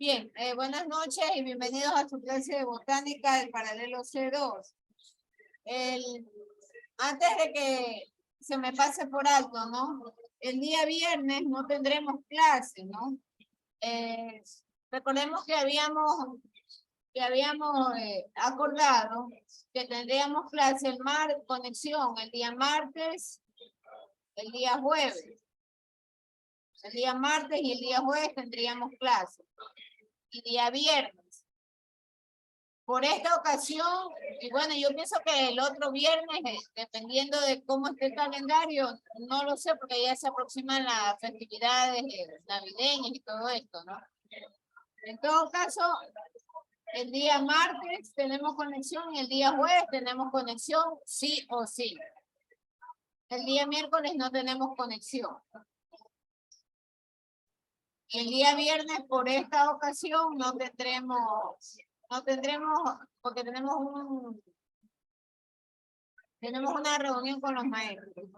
Bien, buenas noches y bienvenidos a su clase de botánica del paralelo C2. Antes de que se me pase por alto, ¿no? El día viernes no tendremos clase, ¿no? Recordemos que habíamos acordado que tendríamos clase conexión el día martes, el día jueves. El día martes y el día jueves tendríamos clase. Y día viernes. Por esta ocasión, y bueno, yo pienso que el otro viernes, dependiendo de cómo esté el calendario, no lo sé porque ya se aproximan las festividades navideñas y todo esto, ¿no? En todo caso, el día martes tenemos conexión y el día jueves tenemos conexión sí o sí. El día miércoles no tenemos conexión. Y el día viernes, por esta ocasión, no tendremos, porque tenemos una reunión con los maestros.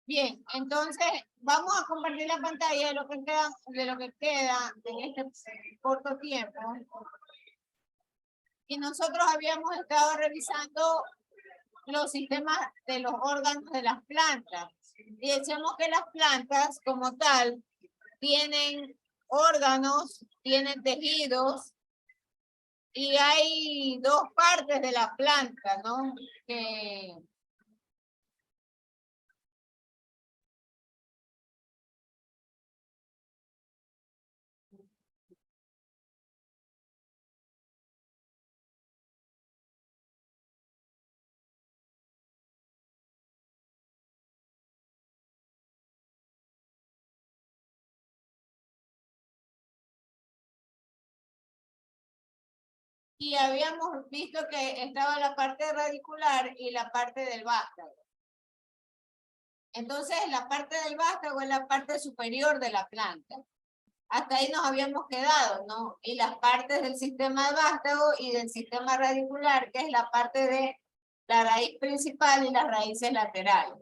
Bien, entonces vamos a compartir la pantalla de lo que queda en este corto tiempo. Y nosotros habíamos estado revisando los sistemas de los órganos de las plantas. Y decíamos que las plantas como tal tienen órganos, tienen tejidos, y hay dos partes de la planta, ¿no? Y habíamos visto que estaba la parte radicular y la parte del vástago. Entonces, la parte del vástago es la parte superior de la planta. Hasta ahí nos habíamos quedado, ¿no? Y las partes del sistema de vástago y del sistema radicular, que es la parte de la raíz principal y las raíces laterales.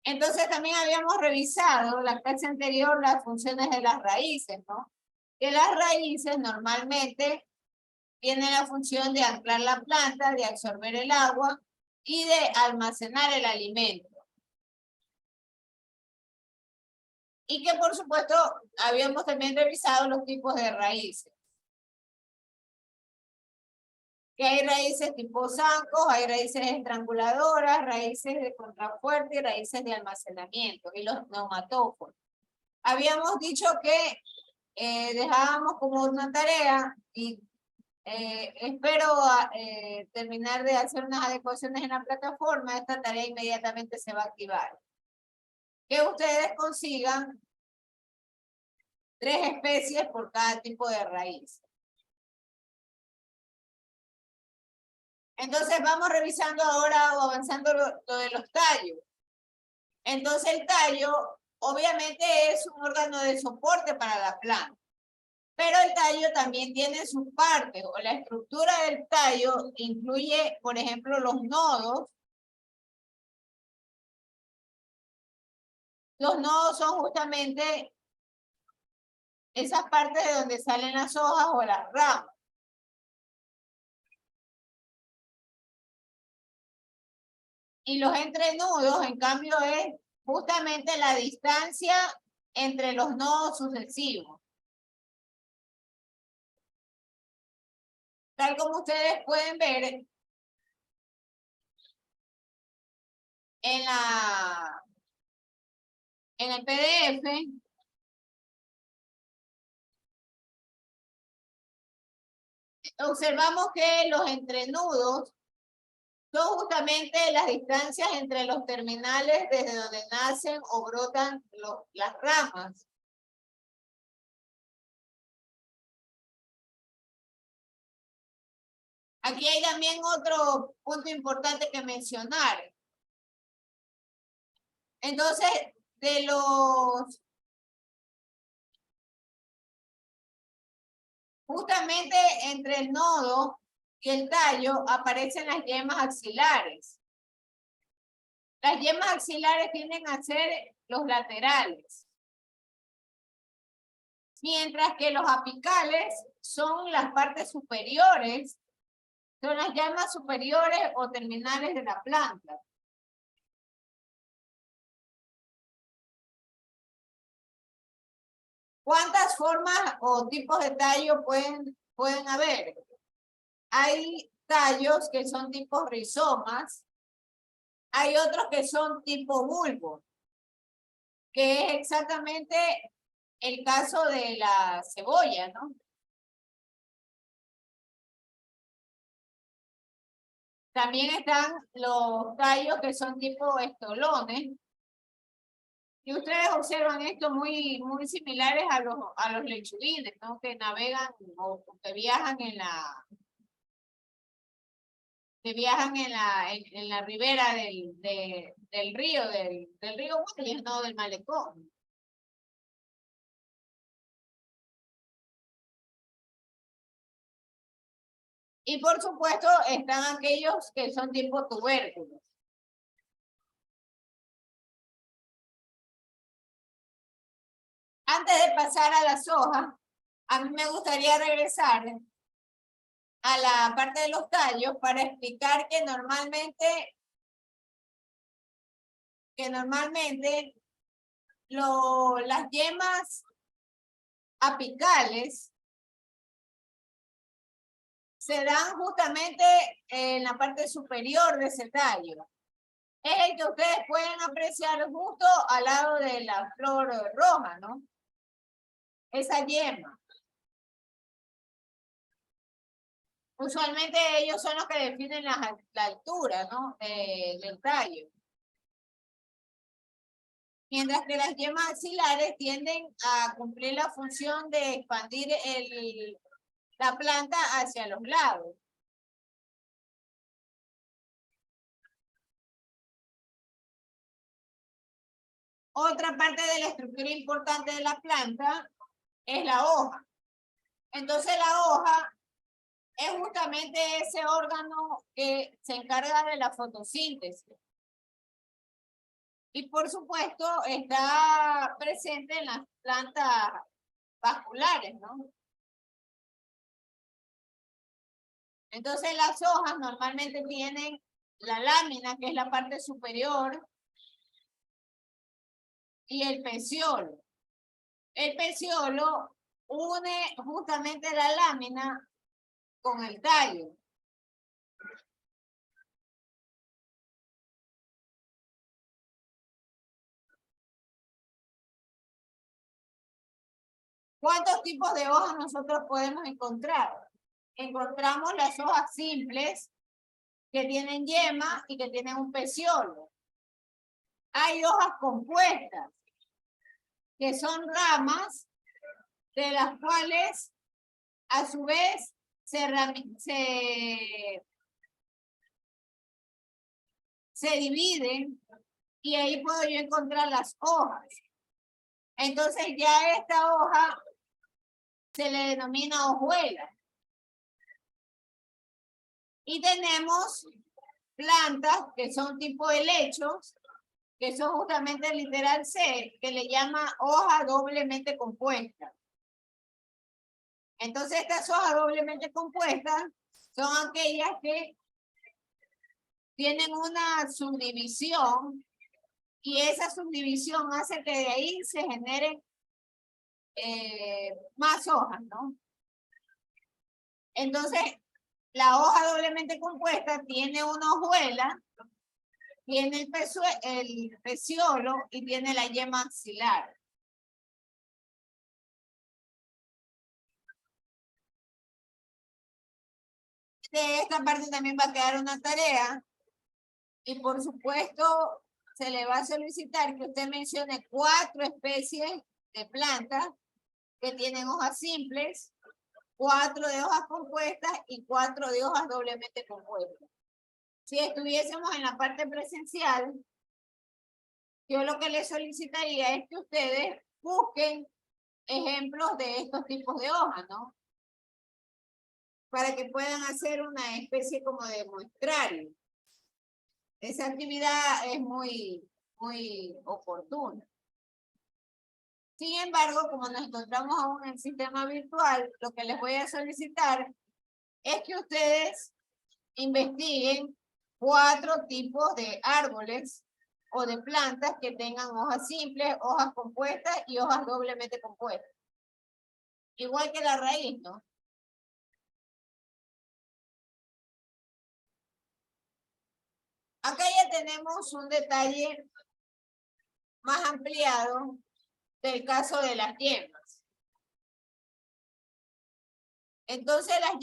Entonces, también habíamos revisado la clase anterior las funciones de las raíces, ¿no? Que las raíces normalmente tienen la función de anclar la planta, de absorber el agua y de almacenar el alimento. Y que por supuesto habíamos también revisado los tipos de raíces. Que hay raíces tipo zancos, hay raíces estranguladoras, raíces de contrafuerte y raíces de almacenamiento y los neumatófonos. Habíamos dicho que dejábamos como una tarea y espero terminar de hacer unas adecuaciones en la plataforma. Esta tarea inmediatamente se va a activar. Que ustedes consigan 3 especies por cada tipo de raíz. Entonces vamos revisando ahora o avanzando lo de los tallos. Entonces el tallo obviamente es un órgano de soporte para la planta. Pero el tallo también tiene sus partes, o la estructura del tallo incluye, por ejemplo, los nodos. Los nodos son justamente esas partes de donde salen las hojas o las ramas. Y los entrenudos, en cambio, es justamente la distancia entre los nodos sucesivos. Tal como ustedes pueden ver en el PDF, observamos que los entrenudos son justamente las distancias entre los terminales desde donde nacen o brotan las ramas. Aquí hay también otro punto importante que mencionar. Entonces, justamente entre el nodo y el tallo aparecen las yemas axilares. Las yemas axilares tienden a ser los laterales. Mientras que los apicales son las partes superiores, son las llamas superiores o terminales de la planta. ¿Cuántas formas o tipos de tallo pueden haber? Hay tallos que son tipo rizomas, hay otros que son tipo bulbo, que es exactamente el caso de la cebolla, ¿no? También están los tallos que son tipo estolones. Y ustedes observan esto muy similares a los lechuguines, ¿no? Que navegan o que viajan en la ribera del río, del río Guayas, no del malecón. Y por supuesto están aquellos que son tipo tubérculos. Antes de pasar a las hojas, a mí me gustaría regresar a la parte de los tallos para explicar que normalmente las yemas apicales se dan justamente en la parte superior de ese tallo. Es el que ustedes pueden apreciar justo al lado de la flor roja, ¿no? Esa yema. Usualmente ellos son los que definen la altura, ¿no? Del tallo. Mientras que las yemas axilares tienden a cumplir la función de expandir la planta hacia los lados. Otra parte de la estructura importante de la planta es la hoja. Entonces la hoja es justamente ese órgano que se encarga de la fotosíntesis. Y por supuesto está presente en las plantas vasculares, ¿no? Entonces las hojas normalmente tienen la lámina, que es la parte superior, y el peciolo. El peciolo une justamente la lámina con el tallo. ¿Cuántos tipos de hojas nosotros podemos encontrar? Encontramos las hojas simples que tienen yema y que tienen un peciolo. Hay hojas compuestas, que son ramas de las cuales a su vez se dividen y ahí puedo yo encontrar las hojas. Entonces ya esta hoja se le denomina hojuela. Y tenemos plantas que son tipo helechos, que son justamente el literal C, que le llama hoja doblemente compuesta. Entonces estas hojas doblemente compuestas son aquellas que tienen una subdivisión y esa subdivisión hace que de ahí se generen más hojas, ¿no? Entonces, la hoja doblemente compuesta tiene una hojuela, tiene el peciolo y tiene la yema axilar. De esta parte también va a quedar una tarea y por supuesto se le va a solicitar que usted mencione 4 especies de plantas que tienen hojas simples, 4 de hojas compuestas y 4 de hojas doblemente compuestas. Si estuviésemos en la parte presencial, yo lo que les solicitaría es que ustedes busquen ejemplos de estos tipos de hojas, ¿no? Para que puedan hacer una especie como de muestrario. Esa actividad es muy oportuna. Sin embargo, como nos encontramos aún en el sistema virtual, lo que les voy a solicitar es que ustedes investiguen 4 tipos de árboles o de plantas que tengan hojas simples, hojas compuestas y hojas doblemente compuestas. Igual que la raíz, ¿no? Acá ya tenemos un detalle más ampliado del caso de las yemas. Entonces las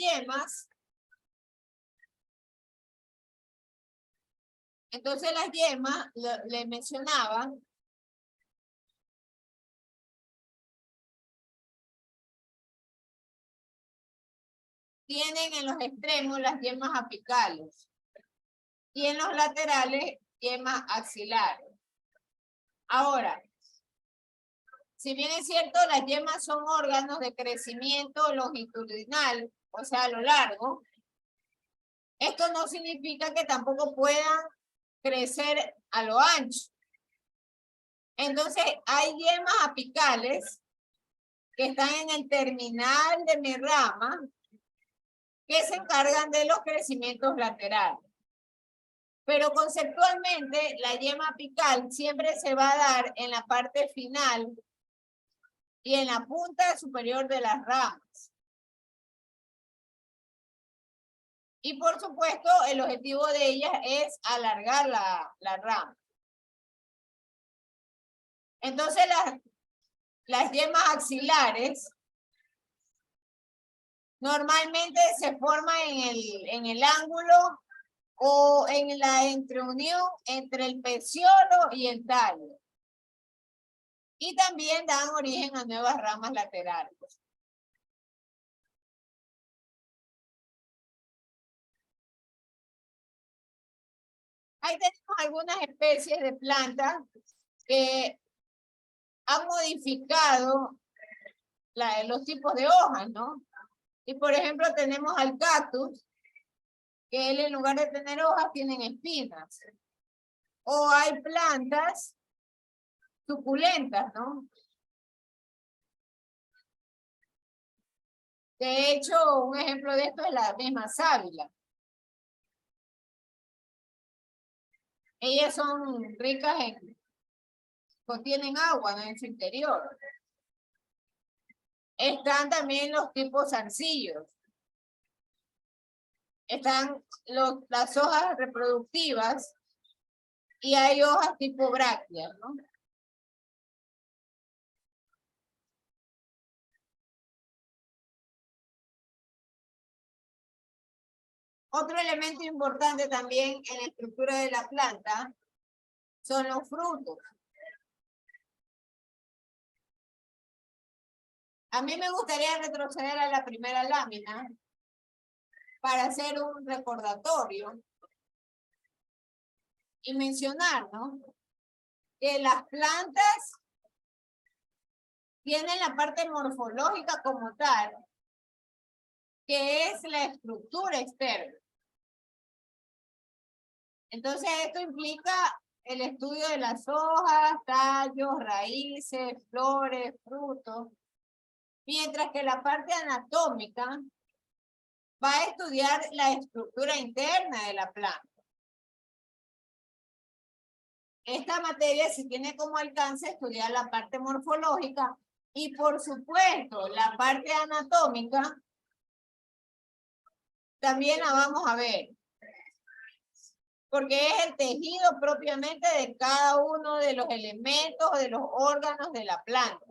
yemas, le mencionaba, tienen en los extremos las yemas apicales y en los laterales yemas axilares. Ahora, si bien es cierto, las yemas son órganos de crecimiento longitudinal, o sea, a lo largo, esto no significa que tampoco puedan crecer a lo ancho. Entonces, hay yemas apicales que están en el terminal de mi rama que se encargan de los crecimientos laterales. Pero conceptualmente, la yema apical siempre se va a dar en la parte final y en la punta superior de las ramas. Y por supuesto, el objetivo de ellas es alargar la rama. Entonces, las yemas axilares normalmente se forman en el ángulo o en la entreunión entre el peciolo y el tallo. Y también dan origen a nuevas ramas laterales. Ahí tenemos algunas especies de plantas que han modificado los tipos de hojas, ¿no? Y por ejemplo tenemos al cactus, que él en lugar de tener hojas tienen espinas. O hay plantas suculentas, ¿no? De hecho, un ejemplo de esto es la misma sábila. Ellas son ricas contienen agua, ¿no?, en su interior. Están también los tipos zarcillos. Están las hojas reproductivas y hay hojas tipo brácteas, ¿no? Otro elemento importante también en la estructura de la planta son los frutos. A mí me gustaría retroceder a la primera lámina para hacer un recordatorio y mencionar, ¿no?, que las plantas tienen la parte morfológica como tal, que es la estructura externa. Entonces esto implica el estudio de las hojas, tallos, raíces, flores, frutos, mientras que la parte anatómica va a estudiar la estructura interna de la planta. Esta materia sí tiene como alcance estudiar la parte morfológica y por supuesto la parte anatómica también la vamos a ver, porque es el tejido propiamente de cada uno de los elementos o de los órganos de la planta.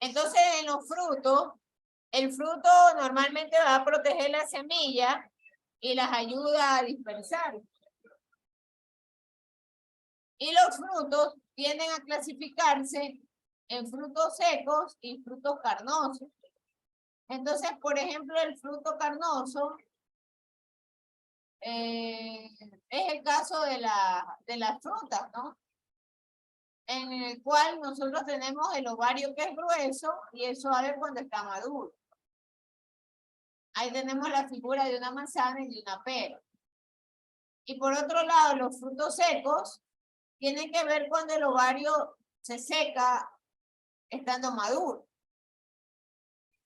Entonces, en los frutos, el fruto normalmente va a proteger la semilla y las ayuda a dispersar. Y los frutos tienden a clasificarse en frutos secos y frutos carnosos. Entonces, por ejemplo, el fruto carnoso es el caso de las frutas, ¿no?, en el cual nosotros tenemos el ovario que es grueso y el suave cuando está maduro. Ahí tenemos la figura de una manzana y de una pera. Y por otro lado, los frutos secos tienen que ver cuando el ovario se seca estando maduro.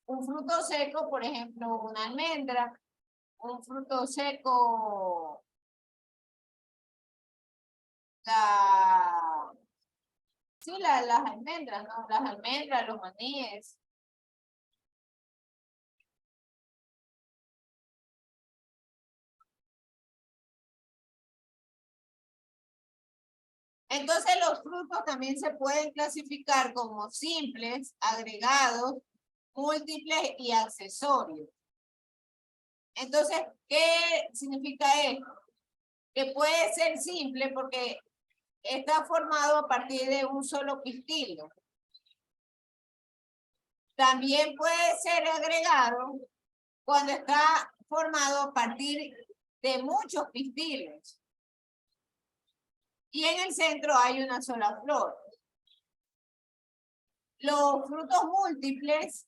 Un fruto seco, por ejemplo, una almendra, un fruto seco, las almendras, ¿no? Las almendras, los maníes. Entonces los frutos también se pueden clasificar como simples, agregados, múltiples y accesorios. Entonces, ¿qué significa esto? Que puede ser simple porque está formado a partir de un solo pistilo. También puede ser agregado cuando está formado a partir de muchos pistilos. Y en el centro hay una sola flor. Los frutos múltiples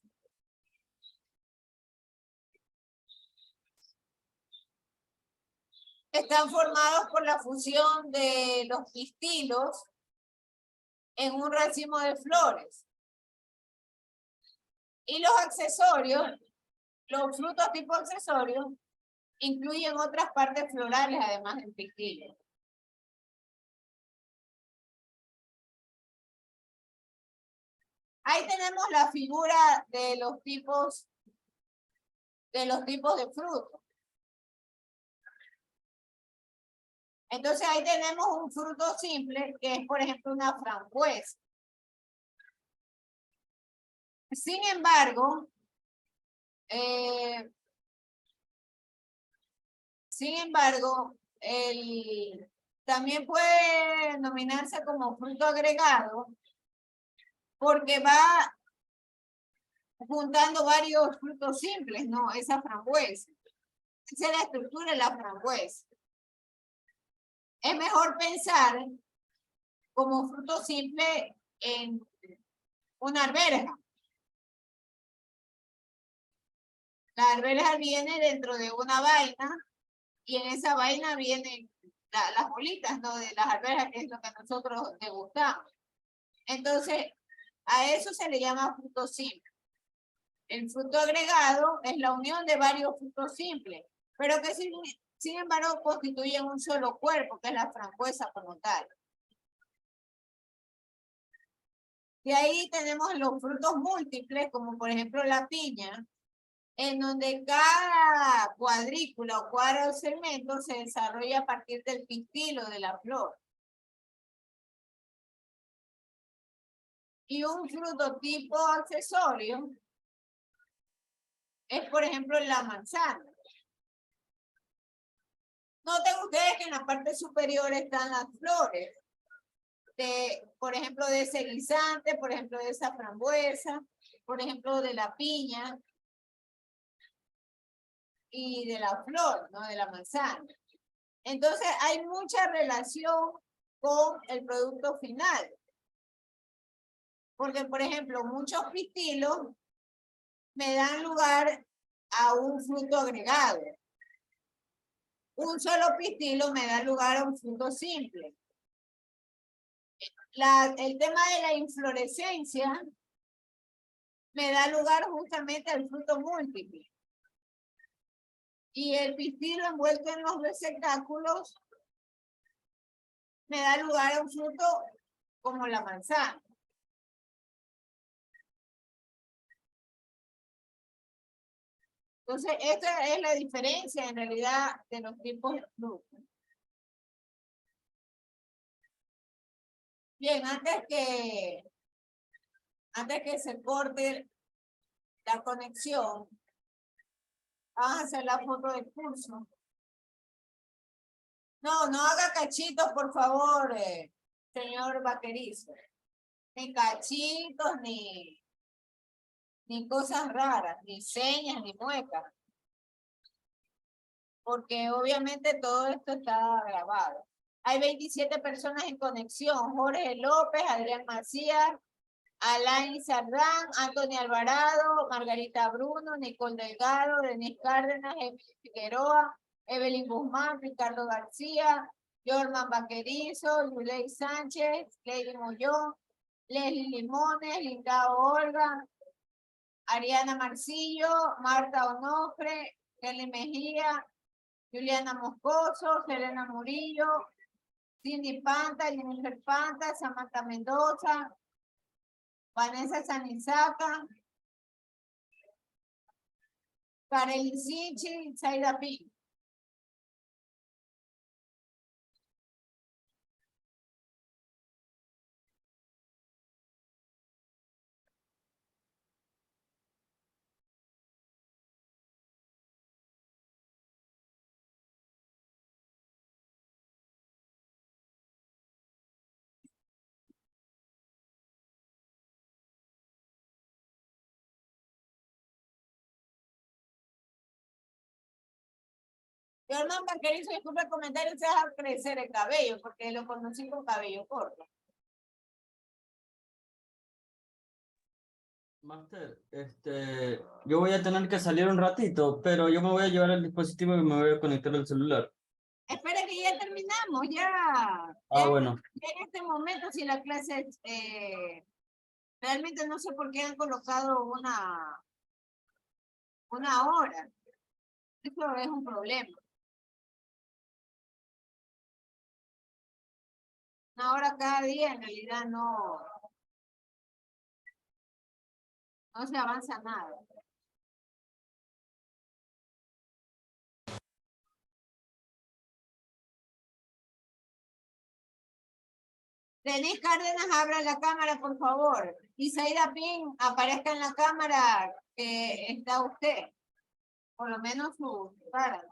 están formados por la fusión de los pistilos en un racimo de flores. Y los accesorios, los frutos tipo accesorios, incluyen otras partes florales además del pistilo. Ahí tenemos la figura de los tipos de frutos. Entonces ahí tenemos un fruto simple que es, por ejemplo, una frambuesa. Sin embargo, también puede denominarse como fruto agregado porque va juntando varios frutos simples, ¿no? Esa frambuesa. Esa es la estructura de la frambuesa. Es mejor pensar como fruto simple en una arveja. La arveja viene dentro de una vaina y en esa vaina vienen las bolitas, ¿no? De las arvejas, que es lo que nosotros degustamos. Entonces, a eso se le llama fruto simple. El fruto agregado es la unión de varios frutos simples, pero que sin embargo constituyen un solo cuerpo, que es la frambuesa como tal. De ahí tenemos los frutos múltiples, como por ejemplo la piña, en donde cada cuadrícula o cuadro segmento se desarrolla a partir del pistilo de la flor. Y un fruto tipo accesorio es, por ejemplo, la manzana. Noten ustedes que en la parte superior están las flores, por ejemplo, de ese guisante, por ejemplo, de esa frambuesa, por ejemplo, de la piña y de la flor, ¿no? De la manzana. Entonces, hay mucha relación con el producto final. Porque, por ejemplo, muchos pistilos me dan lugar a un fruto agregado. Un solo pistilo me da lugar a un fruto simple. El tema de la inflorescencia me da lugar justamente al fruto múltiple. Y el pistilo envuelto en los receptáculos me da lugar a un fruto como la manzana. Entonces, esta es la diferencia en realidad de los tipos de frutos. Bien, antes que se corte la conexión, vamos a hacer la foto del curso. No, no haga cachitos, por favor, señor Vaquerizo. Ni cachitos, ni cosas raras, ni señas, ni muecas. Porque obviamente todo esto está grabado. Hay 27 personas en conexión. Jorge López, Adrián Macías, Alain Sardán, Anthony Alvarado, Margarita Bruno, Nicole Delgado, Denis Cárdenas, Emily Figueroa, Evelyn Guzmán, Ricardo García, Jorman Vaquerizo, Yulei Sánchez, Lady Mollón, Leslie Limones, Lindao Olga, Ariana Marcillo, Marta Onofre, Kelly Mejía, Juliana Moscoso, Selena Murillo, Cindy Panta, Jennifer Panta, Samantha Mendoza, Vanessa Sanizaca, Kareli Sinchi, Zaida Pi. Jordan Vaquerizo, disculpe el comentario, se deja crecer el cabello, porque lo conocí con cabello corto. Master, yo voy a tener que salir un ratito, pero yo me voy a llevar el dispositivo y me voy a conectar al celular. Espera que ya terminamos, ya. Ah, bueno. En este momento, si la clase realmente no sé por qué han colocado una hora. Eso es un problema. Una hora cada día en realidad no se avanza nada. Denis Cárdenas, abra la cámara, por favor. Y Zaida Pin, aparezca en la cámara que está usted. Por lo menos su cara.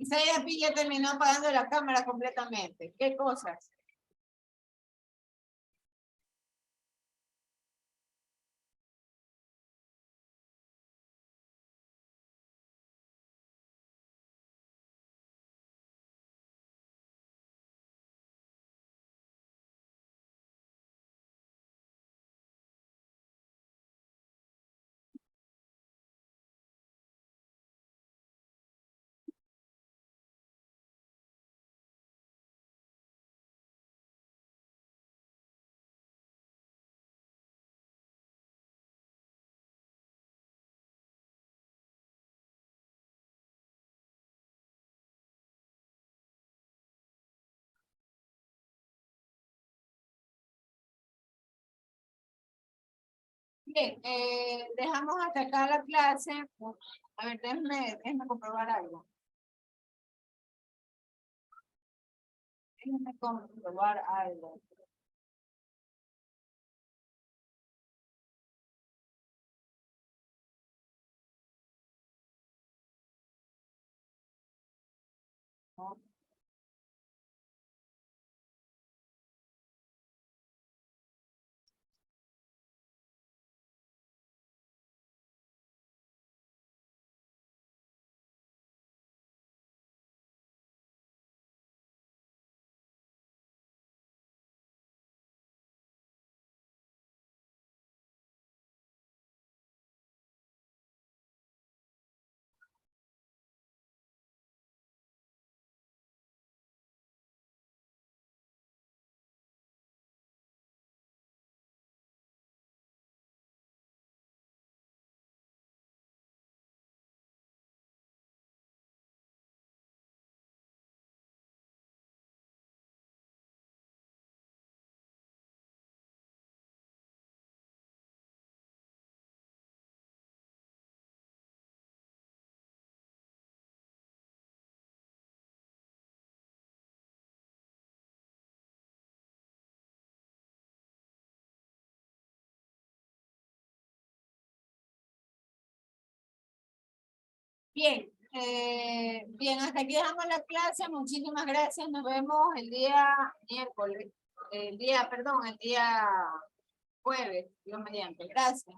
Y Zaida Pin ya terminó apagando la cámara completamente. ¿Qué cosas? Bien, dejamos hasta acá la clase. A ver, déjenme comprobar algo. Déjenme comprobar algo. ¿No? Bien, bien, hasta aquí dejamos la clase. Muchísimas gracias. Nos vemos el día miércoles. el día, perdón, el día jueves, Dios mediante. Gracias.